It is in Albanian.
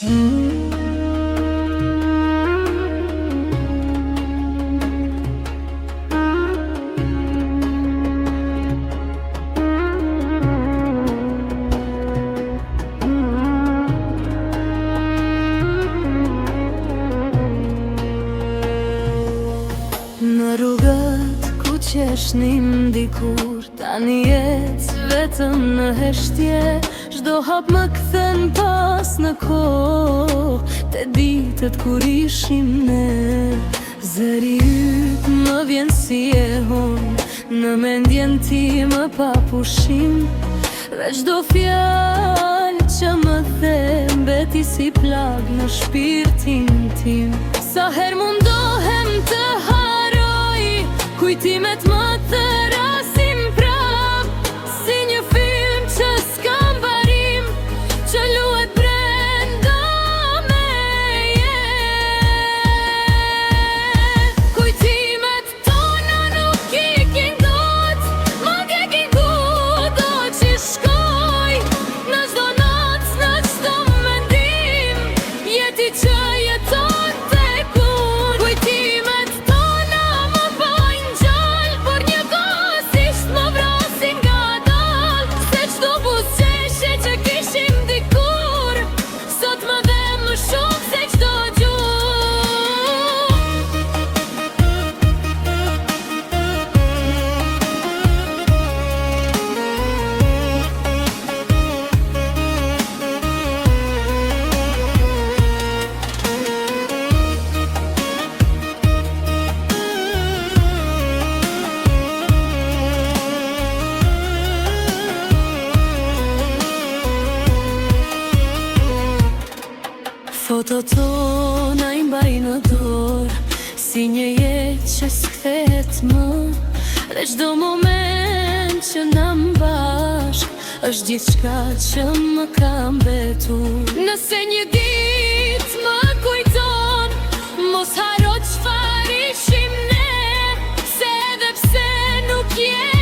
Në rrugët ku qeshnim dikur, tani jetë vetëm në heshtje. Çdo hap më kthen pas në kohë, te ditët kur ishim ne. Zëri yt më vjen si e hon, në mendjen time pa pushim. Dhe çdo fjalë që më the mbeti si plag në shpirtin tim. Sa herë mundohem të haroj, kujtimet më të rasin prap, si një film që s'ka mbarim, që luhet brenda meje. Kujtimet tona nuk ikin dot, më kekin kudo që shkoj. Në çdo natë, në çdo mendim, jeti që jeton tek unë. Kujtimet tona më bojnë gjallë, por një kohësisht më vrasin ngadalë. Se çdo buzëqeshje që kishim dikur, sot më dhe më shumë se çdo gjuhë. Foto tona i mbaj në dorë, si një jetë që s'kthehet më. Dhe çdo moment që na mbashk, është gjithçka që më ka mbetur. Nëse një ditë më kujton, mos haro çfarë ishim ne, se edhe pse nuk je